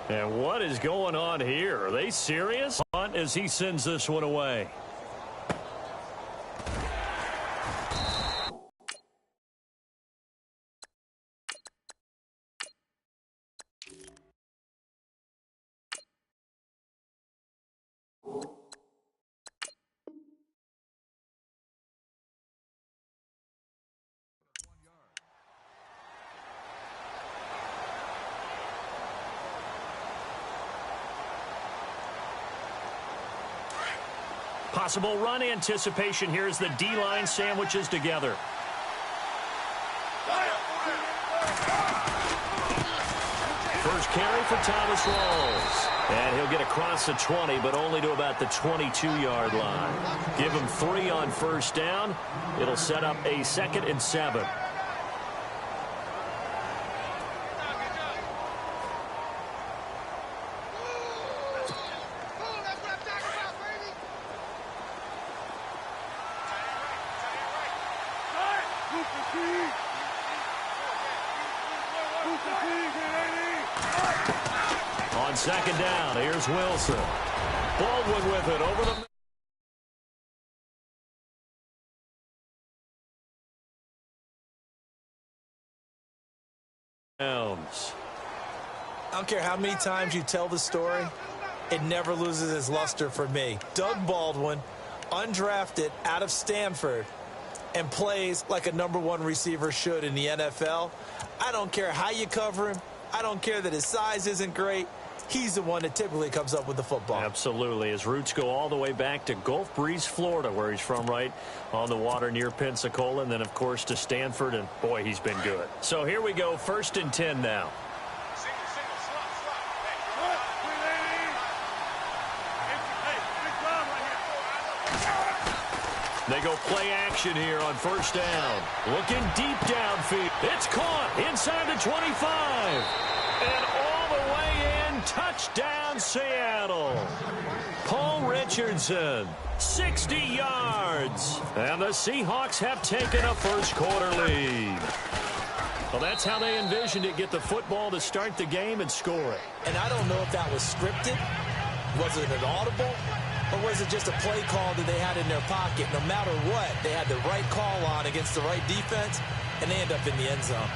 And what is going on here? Are they serious? As he sends this one away. Possible run anticipation here as the D-line sandwiches together. First carry for Thomas Rawls. And he'll get across the 20, but only to about the 22-yard line. Give him 3 on first down. It'll set up a 2nd and 7. On 2nd down, here's Wilson. Baldwin with it over the... Downs. I don't care how many times you tell the story, it never loses its luster for me. Doug Baldwin, undrafted out of Stanford, and plays like a #1 receiver should in the NFL. I don't care how you cover him. I don't care that his size isn't great. He's the one that typically comes up with the football. Absolutely. His roots go all the way back to Gulf Breeze, Florida, where he's from, right on the water near Pensacola, and then, of course, to Stanford, and, boy, he's been good. So here we go, 1st and 10 now. They go play action here on 1st down. Looking deep downfield. It's caught inside the 25. And all the way in, touchdown Seattle. Paul Richardson, 60 yards. And the Seahawks have taken a first-quarter lead. Well, that's how they envisioned it, get the football to start the game and score it. And I don't know if that was scripted. Was it an audible? Or was it just a play call that they had in their pocket? No matter what, they had the right call on against the right defense, and they end up in the end zone.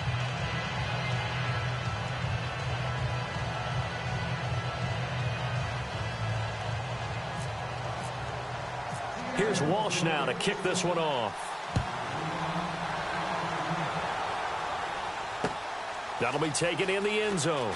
Here's Walsh now to kick this one off. That'll be taken in the end zone.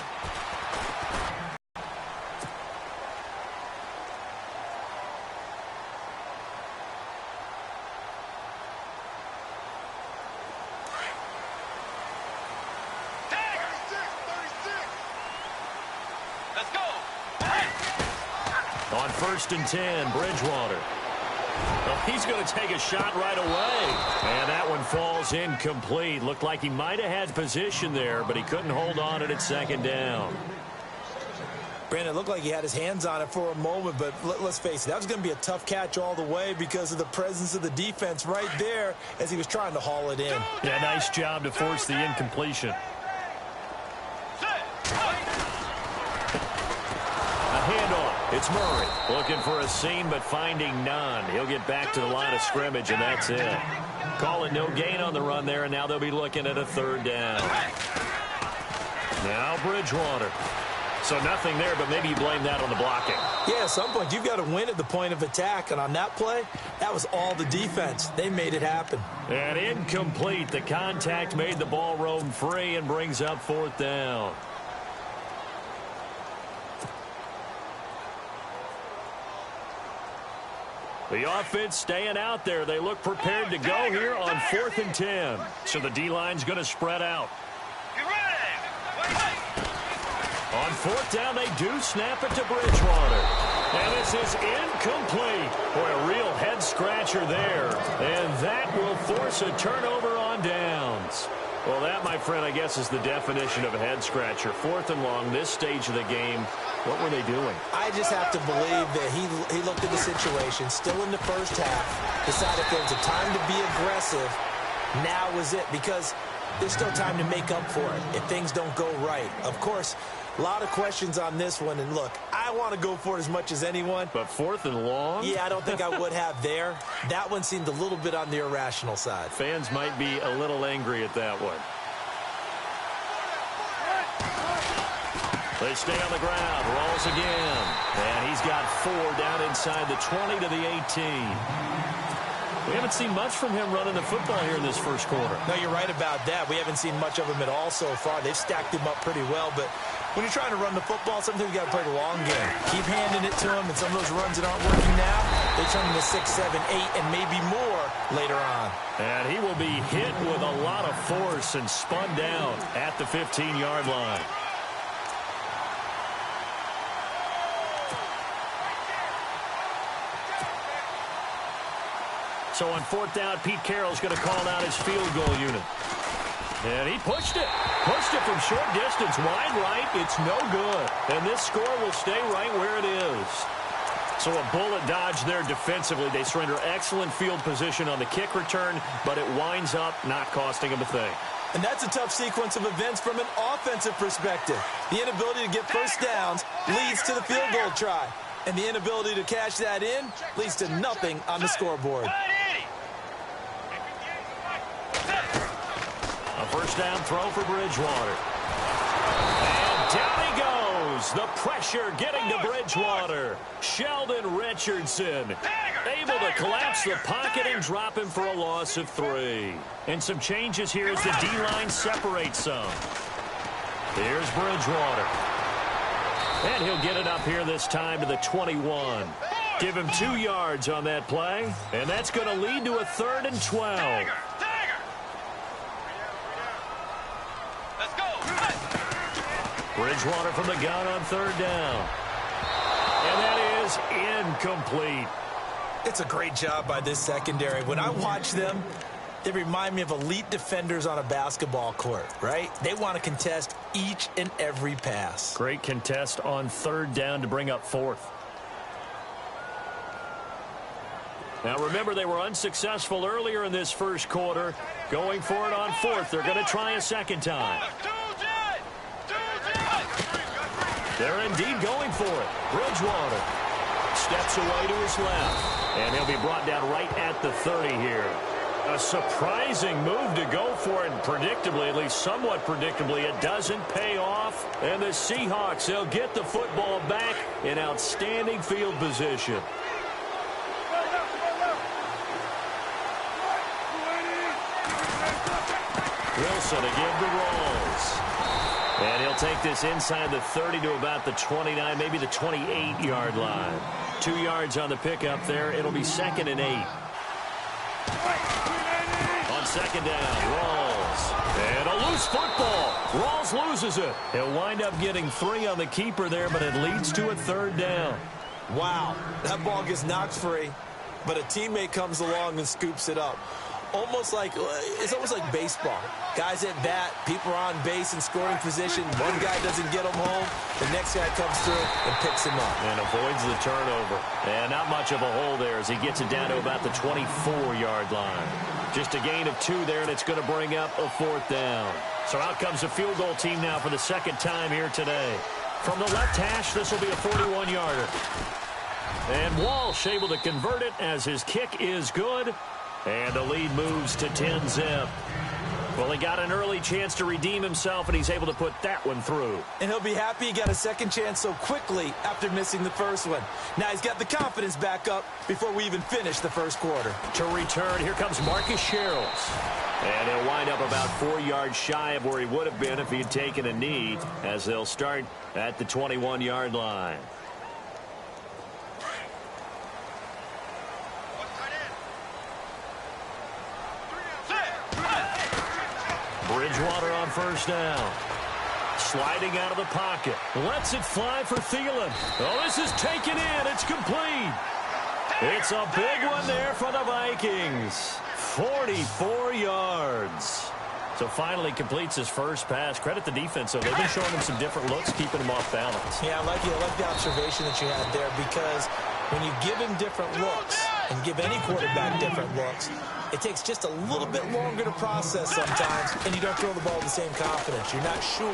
On 1st and 10, Bridgewater. Well, he's going to take a shot right away. And that one falls incomplete. Looked like he might have had position there, but he couldn't hold on it at 2nd down. Brandon, it looked like he had his hands on it for a moment, but let's face it, that was going to be a tough catch all the way because of the presence of the defense right there as he was trying to haul it in. Yeah, nice job to force the incompletion. It's Murray looking for a seam but finding none. He'll get back to the line of scrimmage, and that's it. Call it no gain on the run there, and now they'll be looking at a 3rd down. Now Bridgewater. So nothing there, but maybe you blame that on the blocking. Yeah, at some point you've got to win at the point of attack, and on that play, that was all the defense. They made it happen. And incomplete. The contact made the ball roam free and brings up 4th down. The offense staying out there. They look prepared to go here on 4th and 10. So the D-line's going to spread out. On 4th down, they do snap it to Bridgewater. And this is incomplete. Boy, a real head-scratcher there. And that will force a turnover on downs. Well, that, my friend, I guess is the definition of a head-scratcher. 4th and long, this stage of the game. What were they doing? I just have to believe that he looked at the situation, still in the first half, decided there was a time to be aggressive. Now was it, because there's still time to make up for it if things don't go right. Of course, a lot of questions on this one, and look, I want to go for it as much as anyone. But 4th and long? Yeah, I don't think I would have there. That one seemed a little bit on the irrational side. Fans might be a little angry at that one. They stay on the ground. Rolls again. And he's got 4 down inside the 20 to the 18. We haven't seen much from him running the football here in this first quarter. No, you're right about that. We haven't seen much of him at all so far. They've stacked him up pretty well, but when you're trying to run the football, sometimes you got to play the long game. Keep handing it to him, and some of those runs that aren't working now, they turn into 6, 7, 8, and maybe more later on. And he will be hit with a lot of force and spun down at the 15-yard line. So on 4th down, Pete Carroll's going to call out his field goal unit. And he pushed it. Pushed it from short distance. Wide right. It's no good. And this score will stay right where it is. So a bullet dodge there defensively. They surrender excellent field position on the kick return, but it winds up not costing them a thing. And that's a tough sequence of events from an offensive perspective. The inability to get first downs leads to the field goal try. And the inability to cash that in leads to nothing on the scoreboard. A first down throw for Bridgewater. And down he goes. The pressure getting to Bridgewater. Sheldon Richardson able to collapse the pocket and drop him for a loss of 3. And some changes here as the D-line separates some. Here's Bridgewater. And he'll get it up here this time to the 21. Give him 2 yards on that play. And that's going to lead to a 3rd and 12. Bridgewater from the gun on 3rd down. And that is incomplete. It's a great job by this secondary. When I watch them, they remind me of elite defenders on a basketball court, right? They want to contest each and every pass. Great contest on 3rd down to bring up 4th. Now, remember, they were unsuccessful earlier in this first quarter. Going for it on 4th. They're going to try a second time. They're indeed going for it. Bridgewater steps away to his left. And he'll be brought down right at the 30 here. A surprising move to go for it. And predictably, at least somewhat predictably, it doesn't pay off. And the Seahawks, they'll get the football back in outstanding field position. Wilson again to Rawls. And he'll take this inside the 30 to about the 29, maybe the 28-yard line. 2 yards on the pickup there. It'll be 2nd and 8. On 2nd down, Rawls. And a loose football. Rawls loses it. He'll wind up getting 3 on the keeper there, but it leads to a 3rd down. Wow, that ball gets knocked free, but a teammate comes along and scoops it up. It's almost like baseball. Guys at bat, people are on base in scoring position. One guy doesn't get him home. The next guy comes through and picks him up. And avoids the turnover. And not much of a hole there as he gets it down to about the 24-yard line. Just a gain of 2 there, and it's going to bring up a 4th down. So out comes the field goal team now for the 2nd time here today. From the left hash, this will be a 41-yarder. And Walsh able to convert it as his kick is good. And the lead moves to 10-zip. Well, he got an early chance to redeem himself, and he's able to put that one through. And he'll be happy he got a second chance so quickly after missing the first one. Now he's got the confidence back up before we even finish the first quarter. To return, here comes Marcus Sherrills. And he'll wind up about 4 yards shy of where he would have been if he had taken a knee, as they'll start at the 21-yard line. Bridgewater on first down. Sliding out of the pocket. Lets it fly for Thielen. Oh, this is taken in. It's complete. It's a big one there for the Vikings. 44 yards. So finally completes his first pass. Credit the defense, though. They've been showing him some different looks, keeping him off balance. Yeah, I like the observation that you had there, because when you give him different looks, and give any quarterback different looks. It takes just a little bit longer to process sometimes, and you don't throw the ball with the same confidence. You're not sure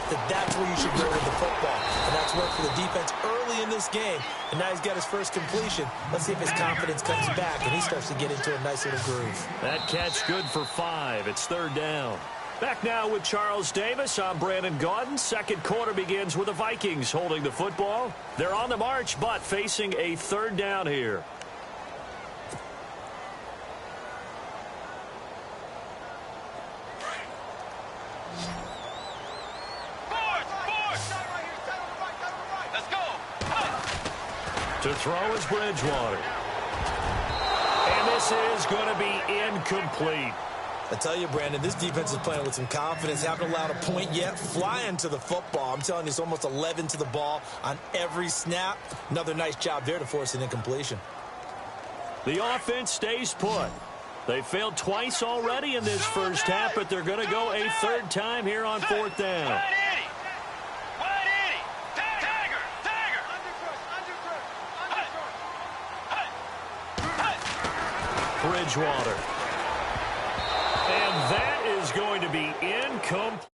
that that's where you should go with the football. And that's worked for the defense early in this game. And now he's got his first completion. Let's see if his confidence comes back and he starts to get into a nice little groove. That catch good for 5. It's third down. Back now with Charles Davis. I'm Brandon Gaudin. Second quarter begins with the Vikings holding the football. They're on the march, but facing a third down here. To throw is Bridgewater. And this is going to be incomplete. I tell you, Brandon, this defense is playing with some confidence. Haven't allowed a point yet. Flying to the football. I'm telling you, it's almost 11 to the ball on every snap. Another nice job there to force an incompletion. The offense stays put. They failed twice already in this first half, but they're going to go a third time here on fourth down. Bridgewater. And that is going to be incomplete.